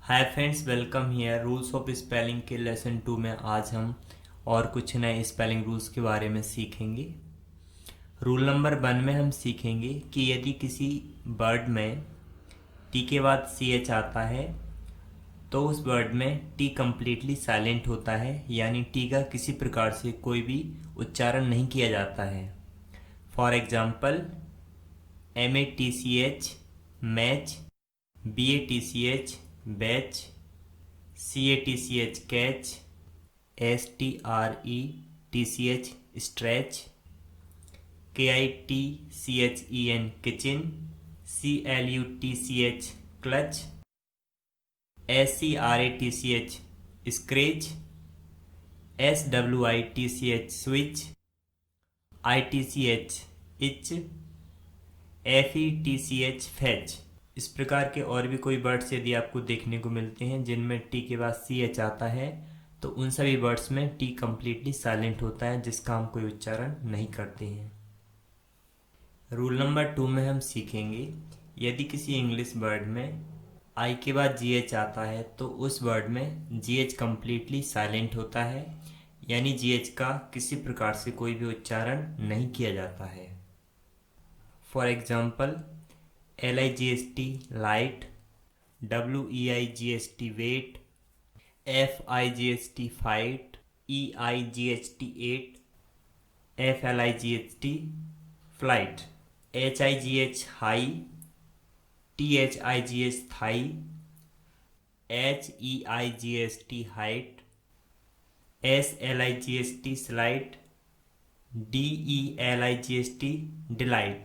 Hi friends, welcome here. Rules of spelling के lesson 2 में आज हम और कुछ नए स्पेलिंग रूल्स के बारे में सीखेंगे। रूल नंबर 1 में हम सीखेंगे कि यदि किसी वर्ड में टी के बाद सी एच आता है तो उस वर्ड में टी कम्प्लीटली साइलेंट होता है, यानी टी का किसी प्रकार से कोई भी उच्चारण नहीं किया जाता है। For example, MATCH match, BATCH batch, CATCH catch, STRETCH stretch, KITCHEN kitchen, CLUTCH clutch, SCRATCH scratch, SWITCH switch, ITCH etch, FETCH fetch. इस प्रकार के और भी कोई वर्ड्स यदि आपको देखने को मिलते हैं जिनमें टी के बाद सी एच आता है तो उन सभी वर्ड्स में टी कम्प्लीटली साइलेंट होता है, जिसका हम कोई उच्चारण नहीं करते हैं। रूल नंबर 2 में हम सीखेंगे यदि किसी इंग्लिश वर्ड में आई के बाद जी एच आता है तो उस वर्ड में जी एच कम्प्लीटली साइलेंट होता है, यानी जी एच का किसी प्रकार से कोई भी उच्चारण नहीं किया जाता है। For example, LIGST light, WEIGST weight, FIGST fight, EIGHT eight, FLIGHT flight, HIGH high, THIGH thigh, HEIGST height, SLIGST slight, DELIGST delight.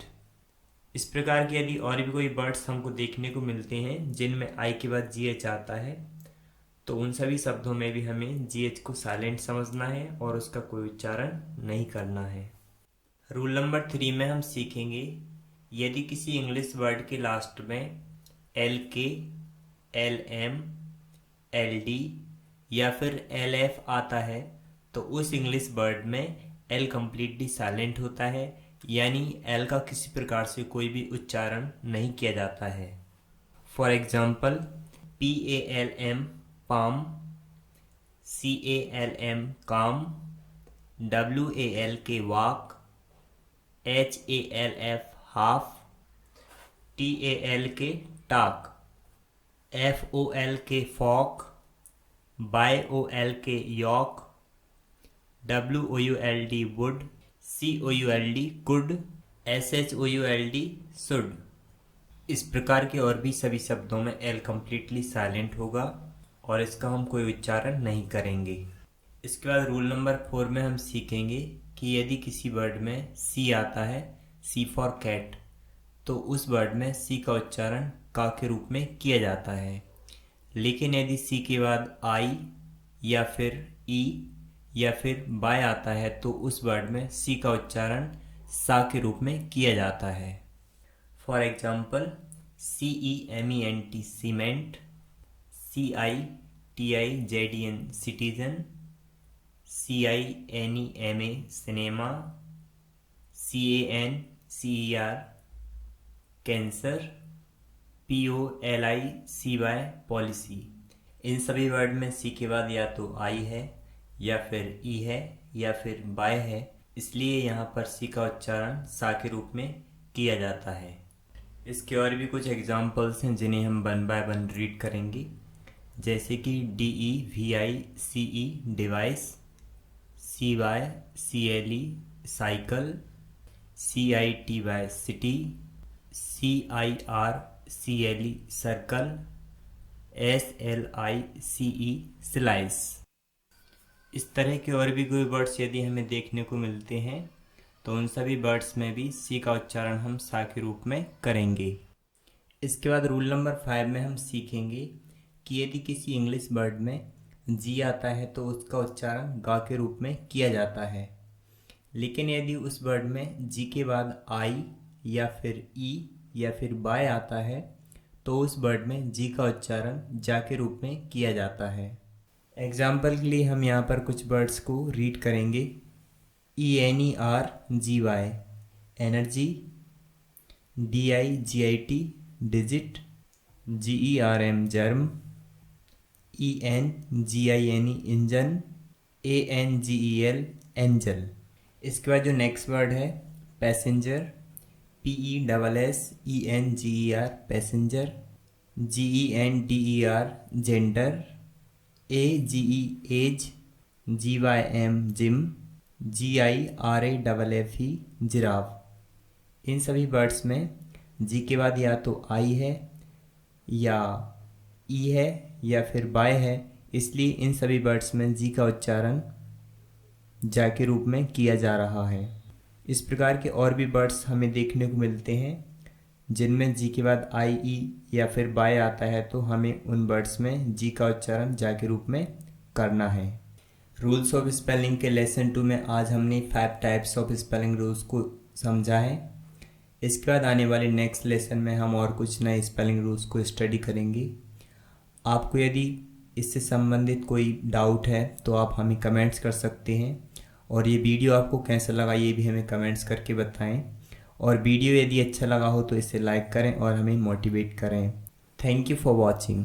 इस प्रकार के यदि और भी कोई वर्ड्स हमको देखने को मिलते हैं जिनमें आई के बाद जी एच आता है तो उन सभी शब्दों में भी हमें जी एच को साइलेंट समझना है और उसका कोई उच्चारण नहीं करना है। रूल नंबर 3 में हम सीखेंगे यदि किसी इंग्लिश वर्ड के लास्ट में LK, LM, LD या फिर LF आता है तो उस इंग्लिश वर्ड में L कम्प्लीटली साइलेंट होता है, यानी L का किसी प्रकार से कोई भी उच्चारण नहीं किया जाता है। For example, PALM palm, CALM काम, WALK walk, HALF half, TALK torque, FOLK Fock, YOLK York, WOULD would, COULD could, SHOULD should. इस प्रकार के और भी सभी शब्दों में L कम्प्लीटली साइलेंट होगा और इसका हम कोई उच्चारण नहीं करेंगे। इसके बाद रूल नंबर 4 में हम सीखेंगे कि यदि किसी वर्ड में C आता है, C फॉर कैट, तो उस वर्ड में C का उच्चारण का के रूप में किया जाता है। लेकिन यदि C के बाद I या फिर E या फिर बाय आता है तो उस वर्ड में C का उच्चारण सा के रूप में किया जाता है। For example, CEMENT cement, CITIZEN citizen, CINEMA cinema, CANCER cancer, POLICY policy. इन सभी वर्ड में सी के बाद या तो आई है या फिर ई है या फिर बाय है, इसलिए यहाँ पर सी का उच्चारण सा के रूप में किया जाता है। इसके और भी कुछ एग्जाम्पल्स हैं जिन्हें हम 1 बाय 1 रीड करेंगे, जैसे कि DEVICE device, CYCLE cycle, CITY city, CIRCLE circle, SLICE slice. इस तरह के और भी कोई वर्ड्स यदि हमें देखने को मिलते हैं तो उन सभी वर्ड्स में भी सी का उच्चारण हम सा के रूप में करेंगे। इसके बाद रूल नंबर 5 में हम सीखेंगे कि यदि किसी इंग्लिश वर्ड में जी आता है तो उसका उच्चारण गा के रूप में किया जाता है। लेकिन यदि उस वर्ड में जी के बाद आई या फिर ई या फिर बाय आता है तो उस वर्ड में जी का उच्चारण जा के रूप में किया जाता है। एग्जाम्पल के लिए हम यहाँ पर कुछ वर्ड्स को रीड करेंगे। ENERGY energy, DIGIT digit, GERM germ, ENGINE engine, ANGEL angel. इसके बाद जो नेक्स्ट वर्ड है passenger, PESSENGER passenger, GENDER gender, AGE age, GYM gym, GIRAFFE giraffe. इन सभी वर्ड्स में जी के बाद या तो आई है या ई है या फिर बाय है, इसलिए इन सभी वर्ड्स में जी का उच्चारण जा के रूप में किया जा रहा है। इस प्रकार के और भी वर्ड्स हमें देखने को मिलते हैं जिनमें जी के बाद आई ई या फिर बाय आता है, तो हमें उन वर्ड्स में जी का उच्चारण जा के रूप में करना है। रूल्स ऑफ स्पेलिंग के लेसन 2 में आज हमने 5 टाइप्स ऑफ स्पेलिंग रूल्स को समझा है। इसके बाद आने वाले नेक्स्ट लेसन में हम और कुछ नए स्पेलिंग रूल्स को स्टडी करेंगे। आपको यदि इससे संबंधित कोई डाउट है तो आप हमें कमेंट्स कर सकते हैं, और ये वीडियो आपको कैसा लगा ये भी हमें कमेंट्स करके बताएं, और वीडियो यदि अच्छा लगा हो तो इसे लाइक करें और हमें मोटिवेट करें। Thank you for watching.